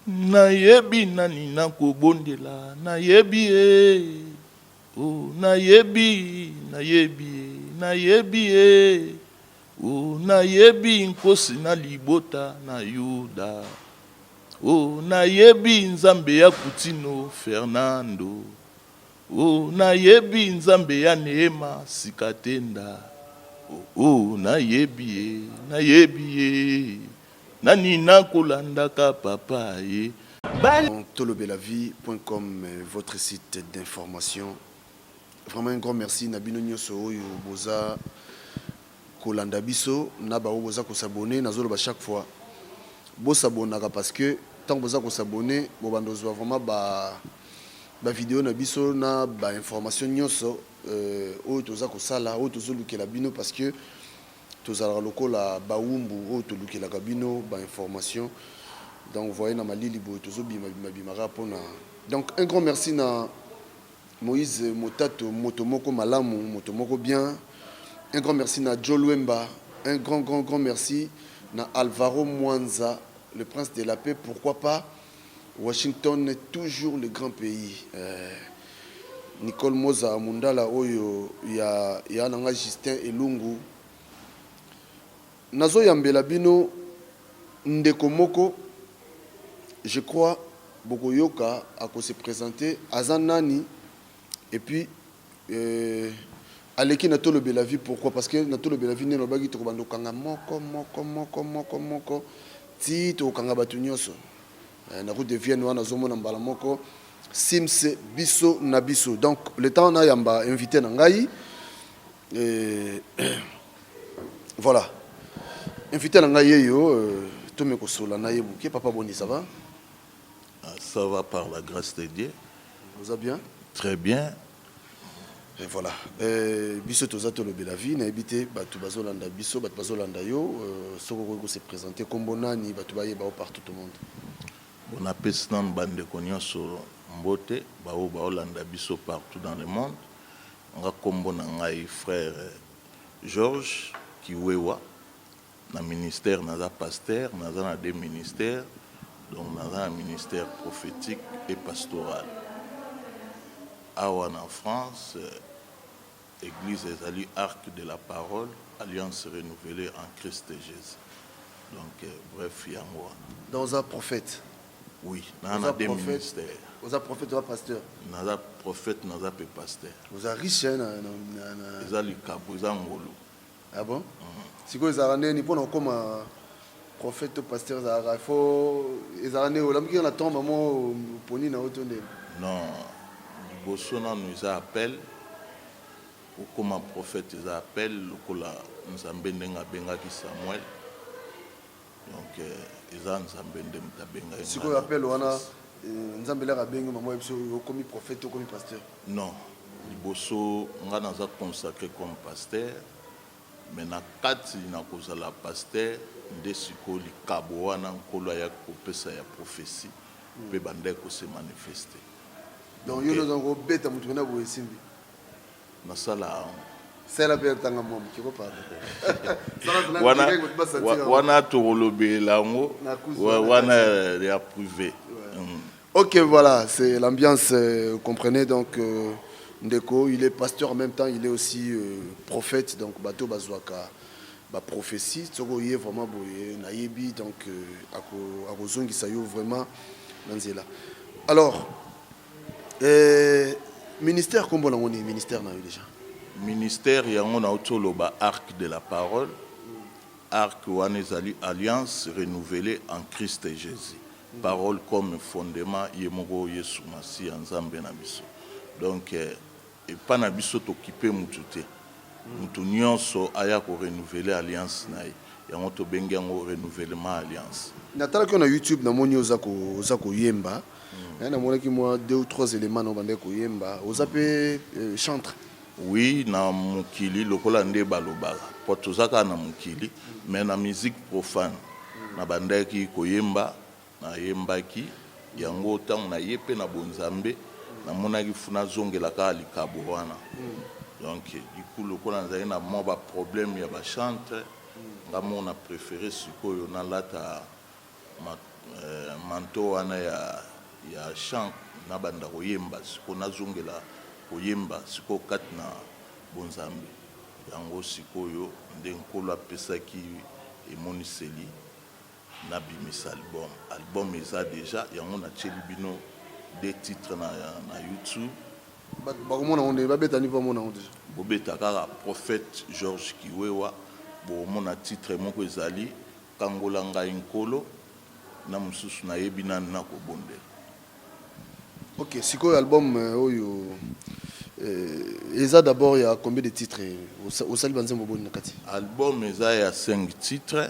Nayebi nani nakobondela, nayebi e. Oh, nayebi, nayebi e. Oh, nayebi nkosi na libota na Yuda. Oh, nayebi nzambe ya Kutino Fernando. Oh, nayebi nzambe ya Neema Sikatenda. Oh, nayebi e. Nani nakolandaka papa e. Tolobelavie.com, votre site d'information. Vraiment un grand merci Nabino Nyoso oyo boza kolanda biso na ba boza ko s'abonner nazolo ba chaque fois. Bo s'abonnaka parce que tant boza ko s'abonner bo bandozwa vraiment ba vidéo na biso na ba information nyoso oyo toza ko sala oyo tozo lukela bino parce que tozala lokola ba wumbu oyo to lukela bino ba information. Donc vous voyez na malili bo tozo bimara pona. Donc un grand merci na Moïse Motato, Motomoko Malamu, Motomoko bien. Un grand merci na Joe Luemba. Un grand merci na Alvaro Mwanza, le prince de la paix. Pourquoi pas Washington est toujours le grand pays. Nicole Moza Mundala Oyo, il y a Nanga Justin Elungu. Nazo Yambela Bino Ndeko Moko, je crois, Bogoyoka a se présenter Azanani. Et puis, Aleki Natolo Belavie, pourquoi? Parce que Natolo Belavie n'est pas qui bando kanga moko, tito kanga batunyoso. Na route de Vienne, on a zomo na mbala moko, Simse Biso Nabiso. Donc, le temps on a yamba invité Nangaï. Voilà. Invité Nangaï yo, Tomeko Sola Naïbouké, Papa Boni, ça va? Ça va par la grâce de Dieu. Vous allez bien? Très bien. Et voilà. Biso tozato le Belavie, na habité batu bazolanda biso, batu bazolanda yo, soko ko se présenter comme bonani, batu baye ba partout tout le monde. On a pesnan bande konyoso mbote, ba olanda biso partout dans le monde. On a kombo na ngai frère Georges Kiwewa na ministère na pasteur, na deux ministères. Donc dans un ministère prophétique et pastoral. En France, Église Ezali Arc de la Parole, Alliance renouvelée en Christ Jésus. Donc, bref, il y a moi. Dans un prophète? Oui, dans un des ministères. Vous êtes prophète ou pasteur? Dans un prophète, dans un pasteur. Vous êtes riche, hein? Ezali Kabou, Zangolo. Ah bon? Si vous avez un peu comme prophète ou pasteur, il faut. Ils ont un tombe, non. Bossona nous appelle, ou comme un prophète nous appelle, nous avons benga qui Samuel. Donc, ils ont benga. Si vous appelez, on a benga comme prophète ou comme pasteur. Non, Bosso, on a consacré comme pasteur, mais na kati na koza la pasteur, ndesiko li kaboana nkolo ya kopesa ya prophétie, pe bandeko se manifester. Donc, il y a un bête à moutonner pour les simbi. Masala. C'est la perte d'un homme qui repart. Wana Torolobe Lango, Wana réapprouvé. Ok, voilà, c'est l'ambiance, vous comprenez. Donc, Ndeko, il est pasteur en même temps, il est aussi prophète. Donc, Bato Bazouaka, prophétie. Tsoko yé vraiment boye, naïbi. Donc, à Rozon qui s'aille vraiment dans là. Alors, ministère, comment on est ministère déjà? Ministère, il y a un autoloba Arc de la Parole, Arc Wanezali Alliance renouvelée en Christ et Jésus. Parole comme fondement, Yemogo Yesu Masi Nzambe na biso. Donc, et pas na biso t'occuper mutute. Mutunionso aya ko renouveler alliance na ya moto bengi ngo renouvellement alliance. Natala qu'on a YouTube na moni ozako yemba. Il y a moi 2 ou 3 éléments dans le Koyemba. Vous avez chantre? Oui, na mukili lokola nde baloba. Potozaka na mukili, mais na musique profane. Na bandaki koyemba, na yembaki, yango tang na yepe na bonzambe, na monaki funa zongela ka likabo wana. Donc du coup lokola nzali na mo ba problème ya ba chantre, ngamo na préféré sikoyo na lata manto wana ya chant na banda koyemba siko nazongela koyemba siko kati na bonzambe yango sikoyo nde nkolo apesaki emoniseli na bimisa album eza déjà yango natieli bino des titres na YouTube bakomona onde babetani pa mona onde bobeta kaka prophète Georges Kiwewa bomona titre moko ezali kangola ngai nkolo na mususu nayebi nani nakobondela. Ok, sikoyo album oyo eza d'abord il y a combien de titres au sali banze moboni nakati album eza ya 5 titres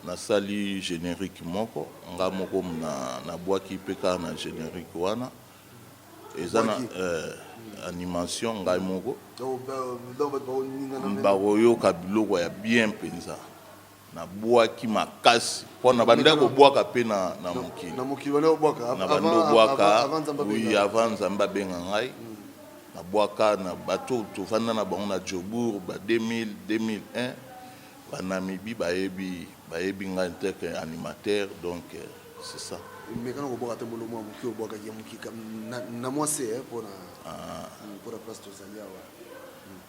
na sali générique moko nga moko na bwaki peka na générique wana eza na animation ngai moko bakoyoka biloko ya bien penza na bwaki makasi mpona banda kobwaka mpe na mokili na bando bwaka oui avant nzambe abenga ngai na bwaka na bato tovanda na bango na Jobour ba 2000 2001 banamibi bayebi ngai nteke animateur donc c'est ça mais quand on boit à molo moi muki boka ya muki na moi c'est pour la place tozalia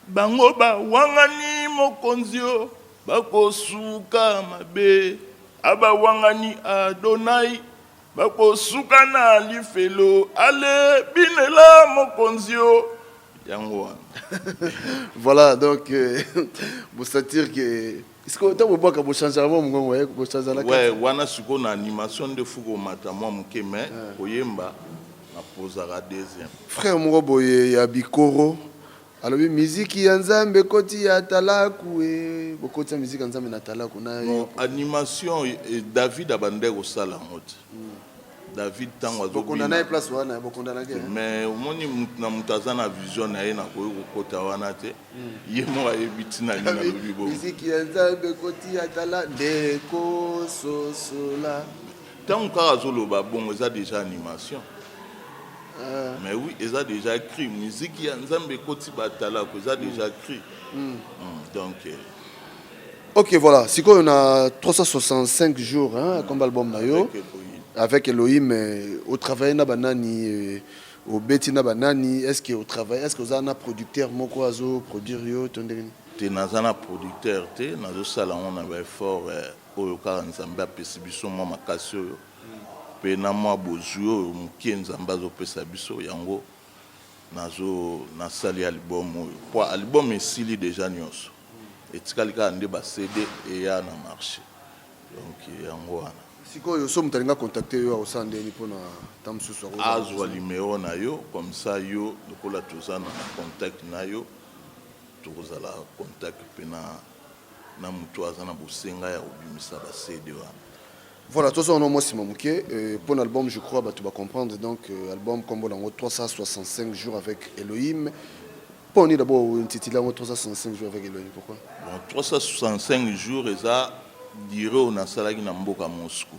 bango ba wangani mokonzio bakosuka mabe aba wangani Adonai bakosuka na lifelo ale binela mokonzio yango voilà donc vous sentir que est-ce que tu vois que changer avant mon changer la ouais wana siko na animation de fuko mata moi muke mais koyemba na posera deuxième frère Muroboye ya Bikoro alors musique ya nzambe koti ya talaku e bokoti ya musique ya nzambe na talaku na animation David abandeko sala ngote David tango azobina na place wana bokondana ke mais omoni na mutaza na vision na ye na koyo kokota wana te ye mo ayebiti na lina lobibo musique ya nzambe koti ya tala ndeko sosola tango kaka zoloba bongo eza déjà animation mais oui eza déjà écrit musique ya nzambe koti batala ko eza déjà écrit donc ok voilà siko on a 365 jours hein comme album na yo avec Elohim au travail na banani au beti na banani est-ce que au travail est-ce que vous avez un producteur moko azo produire yo tondeni te nazana producteur te nazo sala on a effort oyo kaka nzambe apesi biso mwa makasi oyo pe na mwa bozwi oyo mokie nzambe azopesa biso yango nazo nasali album oyo po album esili déjà nyonso etikali kaka nde ba CD eya na marché donc yango wana sikoyo so mutalinga contacter yo au sandeni pona tamsusu azwa numéro na yo comme ça yo lokola toza na contact na yo tokozala contact pe na mutu aza na bosenga ya obimisa ba CD wana. Voilà, tout ça on a moi Simon Mouké pour l'album je crois bah tu vas comprendre donc album comme on a 365 jours avec Elohim. Pour on d'abord un titre là 365 jours avec Elohim pourquoi? Bon 365 jours et ça dire on a salaki na mboka Moscou.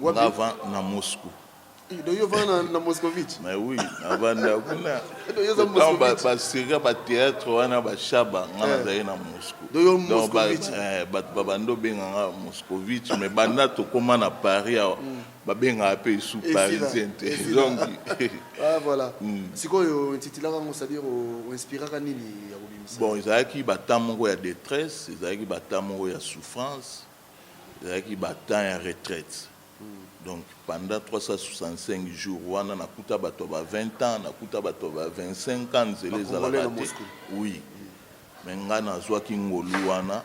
Donc avant na Moscou. Donc yo va na Moscovitch. Mais oui, avant na kuna. Donc ba série ba théâtre wana ba chaba ngana zaye na Moscou. Donc ba bando benga Moscovitch mais banda to koma na Paris ba benga pe sous parisien. Donc ah voilà. Sikoyo intitula ngo c'est-à-dire o inspiraka nini ya kobimisa. Bon, ezaki batamoko ya détresse, ezaki batamoko ya souffrance, ezaki batam ya retraite. Donc pendant 365 jours, on a kuta bato ba 20 ans, na kuta bato ba 25 ans zele za la oui. Mais ngana zwaki ngolu wana.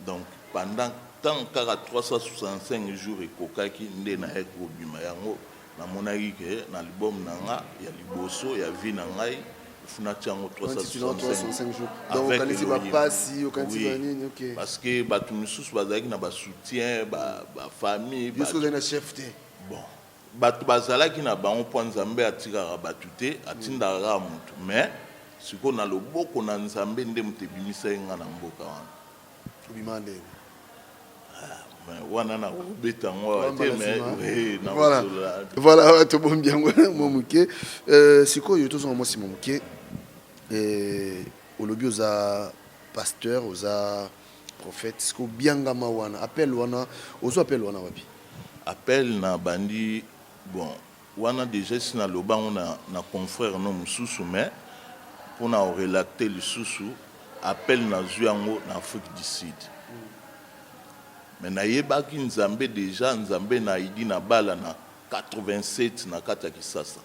Donc pendant tant qu'à 365 jours et kokaki nde na eko bima yango na monaki ke na album nanga ya liboso ya vie na ngai funa tiango 365 jours. Donc quand il va passer au quand il va nini OK. Parce que bato misusu bazaki na ba soutien ba famille ba est-ce que na chef te bon bato bazalaki na bango po nzambe atikaka bato te atindaka mutu mais siko na loboko na nzambe nde mutu ebimisa ye nga na mboka wana obimande mais wana na kobeta ngo te mais na voilà to bom bien mo muke siko yo to zo mo Simon Muke au lobby oza pasteur oza prophètes. Ce qu'on bien gama wana appel wana ozo appel wana wapi. Appel na bandi bon wana déjà si na loba on na confrère no mususu mais pour na relater le susu appel na zuango na Afrique du Sud. Mais na yebaki nzambe déjà nzambe na idi na bala na 87 na kata Kisasa.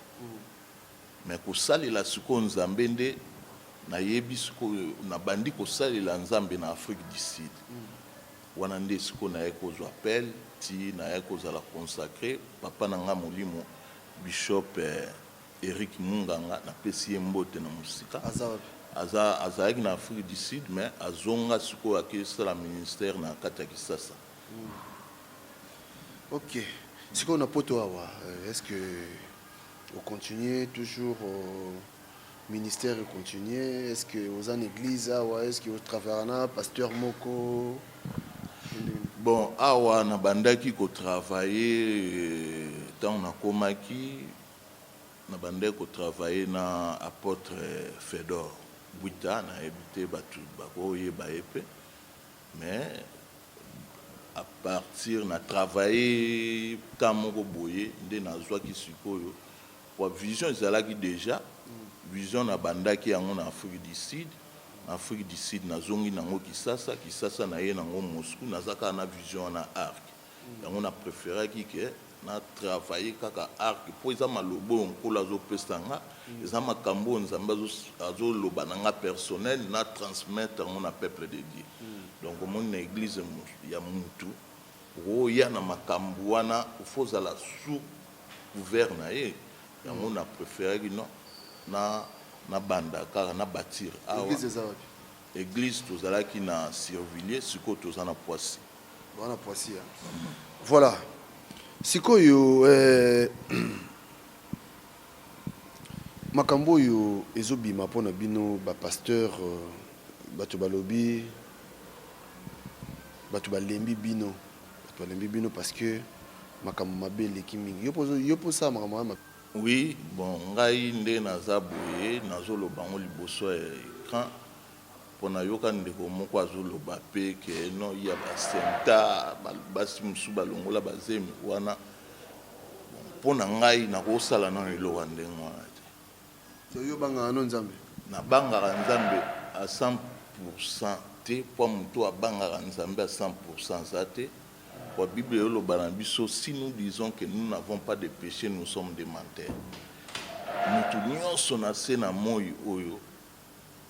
Mais ko salela siko nzambe nde na yebi siko na bandi ko salela nzambe na Afrique du Sud. Wana nde siko na yeko zo appel ti na yeko za la consacrer papa nanga molimo Bishop Eric Munganga na pesi mbote na musika. Azaki na Afrique du Sud mais azonga siko akisa la ministère na kata Kisasa. Ok. Siko na poto awa est-ce que vous continuez toujours au ministère et continuez est-ce que vous en église awa est-ce que vous travaillez na pasteur moko bon awa na bandaki ko travailler tant na komaki na bandaki ko travailler na apôtre Fedor Buita na habité batu bako yeba epé mais à partir na travailler tant moko boye nde na zwa ki sikoyo pour vision ezalaki déjà vision na bandaki yango na Afrique du Sud. Afrique du Sud na zongi nango Kisasa na ye nango Moscou nazaka na vision na arc. Yango na préféré ki na travailler kaka arc pour eza malobo onkola zo pestanga eza makambo nzamba azo loba nanga personnel na transmettre mon peuple de Dieu. Donc mon église ya mutu ya na makambo wana ufoza la sous couvert na ye yango na préféré non na banda car na bâtir église tozalaki na Survilliers siko tozana Poissy. Voilà Poissy. Voilà. Siko yo makambo yo ezobima pona bino ba pasteur bato balobi bato balembi bino parce que makambo mabele kimingi yo posa makambo. Oui, bon, ngai nde naza boye nazoloba ngo liboso écran pona yoka ndeko moko azoloba pe ke no ya ba senta basi musu balongola bazemi wana pona ngai na kosala na eloko ndengo wana te yo banga no nzambe na banga nzambe à 100% te po muto abanga nzambe à 100% za te. La Bible est si nous disons que nous n'avons pas de péché, nous sommes des menteurs. Nous tous sommes na moyi oyo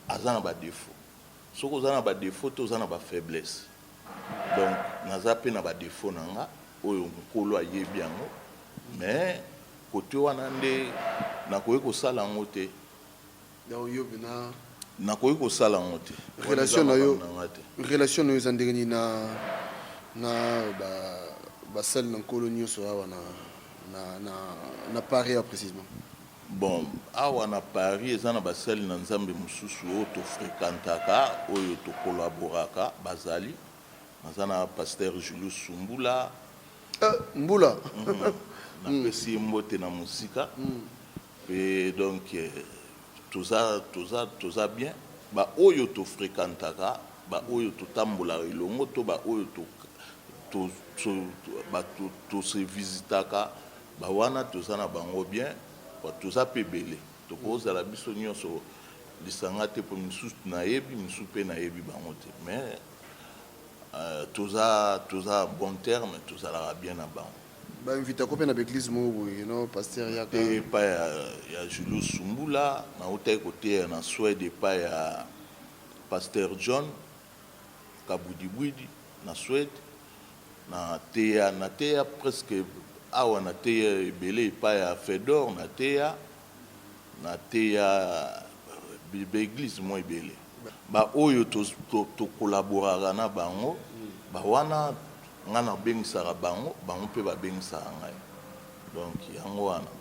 azana ba défaut. Soko azana ba défaut, to azana ba faiblesse. Donc naza pe na ba défaut nanga oyo nkolo ayebi yango. Mais côté wana nde nakoyi ko sala ngo te. Donc yo bina nakoyi ko sala ngo te. Relation na yo zandengeni na ba sel na colonie so awa na Paris précisément. Bon awa na Paris ezana ba sel na nzambe mususu o to fréquentaka oyo to collaboraka bazali nazana pasteur Julius Sumbula Mbula na pesi mbote na musika et donc toza bien ba oyo to fréquentaka ba oyo to tambola elongo to ba oyo to se visitaka ba wana tozana bango bien ba toza pebele to koza la biso nyonso lisanga te po misusu na yebi misusu pe na yebi bango te mais toza bon terme tozala bien na bango ba invita ko pe na église mo no pasteur yaka et pa ya Julius Sumbula na hôtel côté na Suède pa ya pasteur John Kabudibwidi na Suède na teya presque awa na teya ebele pa ya Fedor na teya église mo ebele ba oyo to collaborera na bango ba wana ngana bengisaka bango pe ba bengisaka ngai donc yango wana.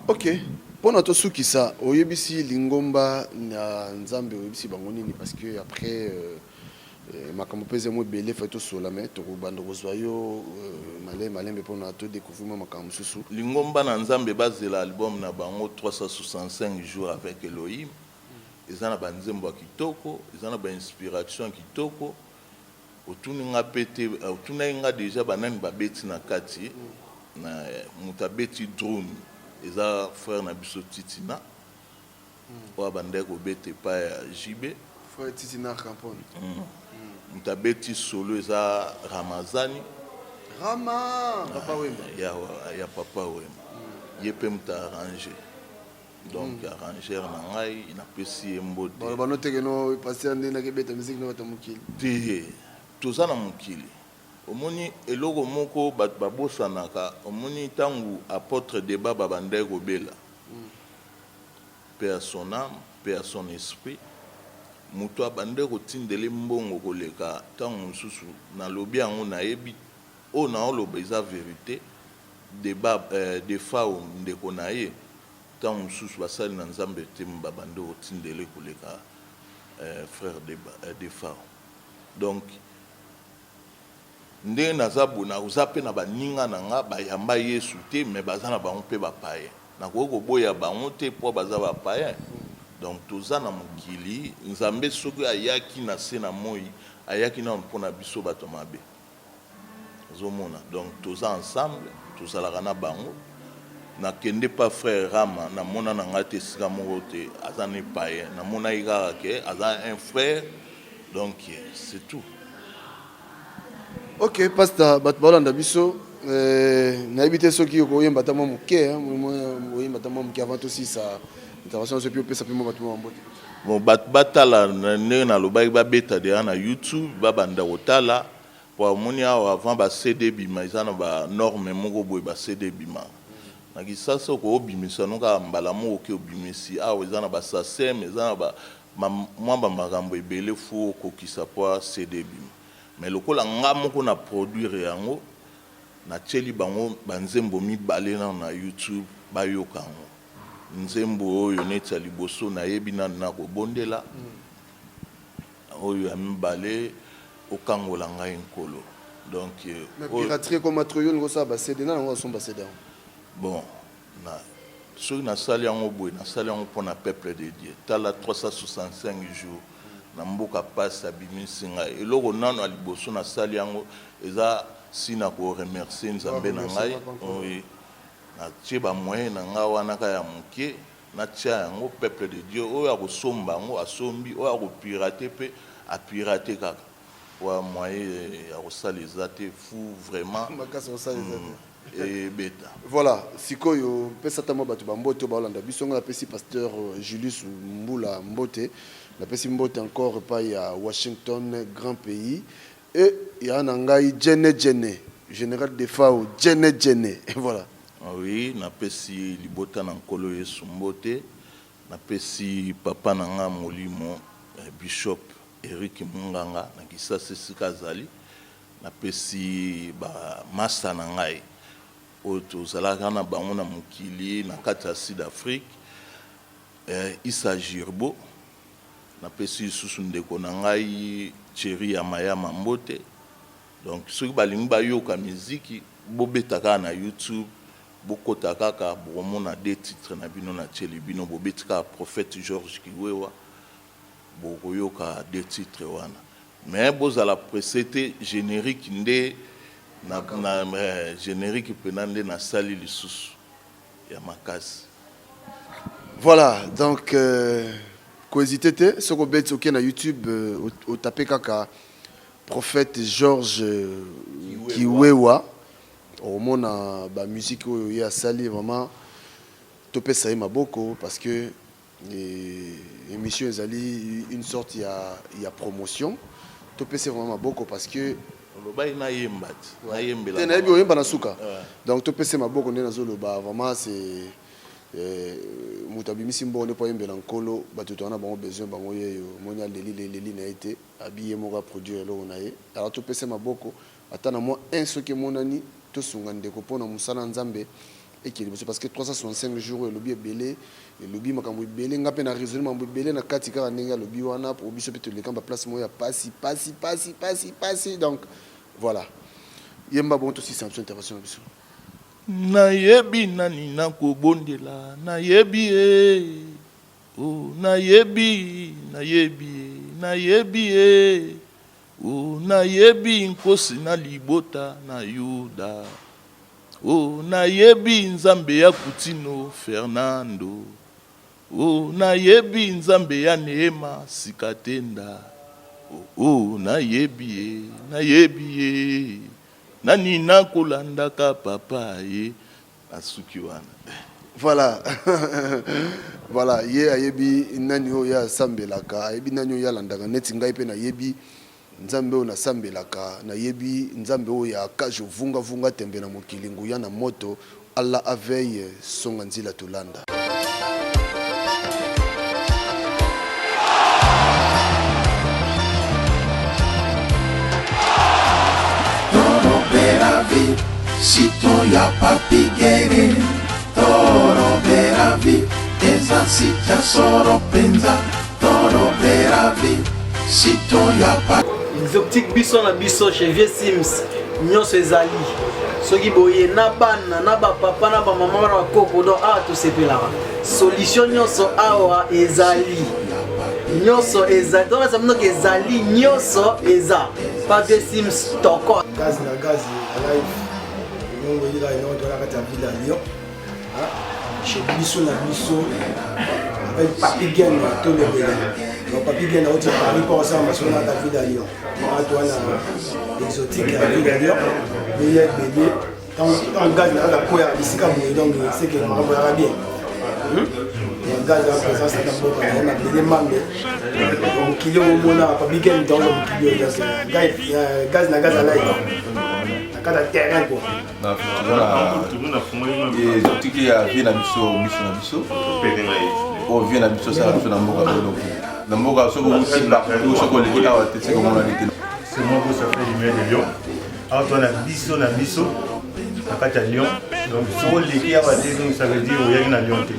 Ok, pona to sukisa oyebisi lingomba na nzambe oyebisi bango nini parce que après makambo peze mo belé fait to solame to bando kozwayo malembe pona to découvrir makambo susu lingomba na nzambe bazela album na bango 365 jours avec Elohim ezana ba nzembo kitoko ezana ba inspiration kitoko otuninga pete otuninga déjà banani babeti na kati na mutabeti drone eza frère na biso Titina wa bandeko bete pa ya JB frère Titina Campon mutabeti solo eza Ramazani Rama papa Wemba ya papa Wemba yepe muta arrangé donc arrangeur na ngai inapesi mbote ba note que no passer ndena ke beta musique no batamukili te tozana mukili omoni eloko moko bato babosanaka omoni ntango apôtre débat babandaki kobela paix à son âme paix à son esprit moto abandaki kotindele mbongo koleka ntango mosusu nalobi yango nayebi oyo naoloba eza vérité débat defa o ndeko na ye ntango mosusu basali na nzambe te babandaki kotindele koleka frère defa donc ndenge naza bona oza mpe na baninga na nga bayamba yesu te me baza na bango mpe bapayen nakoki koboya bango te mpo baza bapayen donc toza na mokili nzambe soki ayaki na se na moi ayaki nano mpo na biso bato mabe ozomona donc toza ensemble tozalaka na bango nakende pa frère Rama namona na nga te esika moko te aza na payen namonaki kaka ke aza un frère donc c'est tout. Ok, pasteur, batbalanda biso na habité ceux qui ont yemba tamo muke yemba tamo muke avant aussi ça intervention ce puis ça peut mo batmo mbote. Bon batala na lobaki ba beta de na YouTube ba banda otala pour moni avant ba CD bima izana ba norme moko boy ba CD bima. Na kisasa ko obimisa no ka mbala mo ke obimisi izana ba sasem izana ba mwamba magambo ebele fu ko kisapwa CD bima. Mais lokola nga moko na produire yango na tsheli bango banzembo mibale na YouTube bayoka yango nzembo oyo neti ya liboso nayebi nani na kobondela oyo ya mibale okangola ngai nkolo donc piraterie comme matroyo ngosa ba CD na ngo somba CD bon na soki nasali yango boye nasali yango mpona peuple de Dieu tala 365 jours na mboka pasi abimisi ngai eloko nano ya liboso nasali yango eza sina koremercie nzambe na ngai natie bamoyen na ngai wana kaka ya moke natia yango peuple de Dieu oyo akosomba yango asombi oyo akopirate mpe apirate kaka oyo moyen ya kosala eza te fu vraiment ebeta voilà sikoyo pesa tamo bato bambote baolanda biso nga napesi pasteur Julius Mbula Mbote napesi mbote encore epai ya Washington grand pays et ya na ngai Jene général de Fao Jene voilà. Oui napesi libota na nkolo Yesu Mbote napesi papa na nga molimo bishop Eric Munganga na kisasa esika azali napesi ba masa na ngai oyo tozalaka na bango na mokili na kati ya Sud Afrique Issa Girbo napesi lisusu ndeko na ngai Thierry ya Mayama Mbote donc soki balingi bayoka miziki bobetaka na YouTube bokota kaka bomona des titres na bino na tsheli bino bobetika prophète George Kiwewa bokoyoka des titres wana mais bozala presete générique nde na générique penande na sali lisusu ya makasi. Voilà donc cohésité te soko bet ok na YouTube au taper kaka prophète George Kiwewa au mona ba musique oyo ya sali vraiment topé ça y maboko parce que émission ezali une sorte ya promotion topé c'est vraiment maboko parce que lobai na yemba na yembela tena yebi oyemba na suka donc topé c'est maboko ndena zoloba vraiment c'est mutabimisi mbongo ne po yembela nkolo bato tona bango besoin bango yeyo monya leli na été habillé moko produire lo na ye alors topé c'est maboko atana moi un soki monani to sunga ndeko pona musala nzambe ekeli parce que 365 jours le bien belé et le bien makambo belé ngape na raisonnement belé na kati kaka ndenge le bien wana pour biso peut le kamba place moya passi donc voilà yemba bon aussi c'est une intervention biso nayebi nani nakobondela nayebi oh nayebi O nayebi nkosi na libota na Yuda. O nayebi nzambe ya Kutino Fernando. O nayebi nzambe ya Neema Sikatenda. O nayebi ye. Nani nakolandaka papa ye. Asuki wana. Voilà. Voilà, ye ayebi nanyo ya sambelaka, ayebi nanyo ya landaka neti ngai pe na yebi nzambe o na sambelaka, na yebi nzambe o ya kajo vunga vunga tembe na mokili nguya na moto alla aveille songa nzila tolanda. Toro beravi, sito ya papigere. Toro beravi, eza sita soro penza. Toro beravi, sito ya papigere. Exotique biso na biso chez Vieux Sims nyonso ezali soki boye na bana na ba papa na ba mama na koko donc awa tosepelaka solution nyonso awa ezali nyonso ezali donc ça veut dire ezali nyonso eza pas Vieux Sims toko gaz na gaz live nyongo ila ino to la kata ville à Lyon chez biso na biso avec Papi Gen to le bela donc Papi Gen au Paris pour ça parce qu'on a la ville à Lyon toi na exotique à ville à Lyon mais bébé dans gaz na la koya ici comme donc c'est que on va bien gaz la présence de la boca on a des mambe donc kilo mona Papi Gen dans le kilo gaz na gaz à live kada terrain quoi na exotique ya vie na biso na biso o vie na biso ça na mboka loko na mboka soko utimba soko leki awa te seko mona leki c'est moi qui ça fait lumière de Lyon alors toi na biso na kati ya Lyon donc soko leki awa te donc ça veut dire oyaki na Lyon te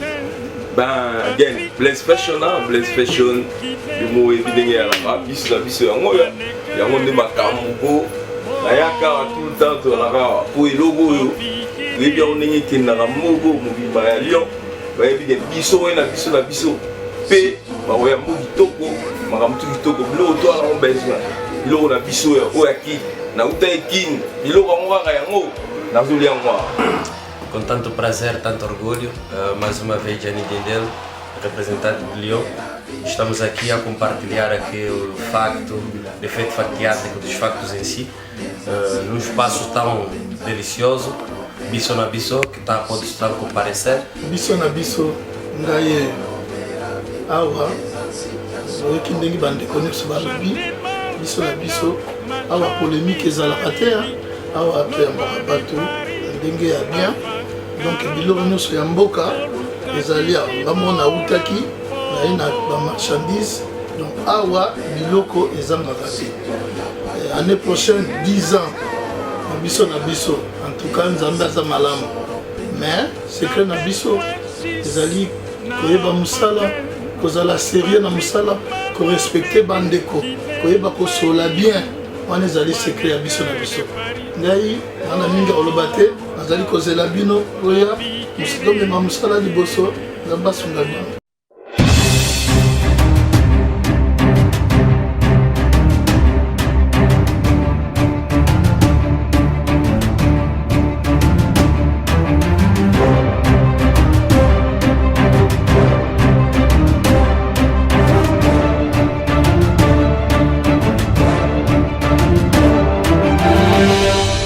ben again Blaze Fashion le mot évident ya la biso yango nde makambo nayaka tout le temps tolaka po eloko oyo oyebi yango ndenge ekendaka moko mobima ya Lyon bayebi de biso oyo na biso mpe bakoya mbo kitoko makambo tu kitoko biloko toala yango besoin biloko na biso oyo akini nauta ekini biloko yango kaka yango nazolia yango. Com tanto prazer, tanto orgulho, mais uma vez Gianni Dindel, representante de Lyon. Estamos aqui a compartilhar aqui o facto, o efeito fatiático dos factos em si, num espaço tão delicioso, Biso na Biso, que está a poder comparecer. Biso na Biso, ngai awa, o que ndenge bande conheço balobi, Biso na Biso, awa polémique ezalaka te, awa toyambaka bato ndenge ya bien. Donc biloko nyonso ya mboka ezali ngambo na utaki na ba marchandise donc awa biloko ezangaka te année prochaine 10 ans na biso en tout cas nzambe aza malamu mais secret na biso ezali koyeba musala kozala sérieux na musala korespecte bandeko koyeba kosola bien wana ezali secret ya biso na biso ngai wana mingi oloba te nazali kozela bino oya musikome ma musala liboso nzambe asunga bino.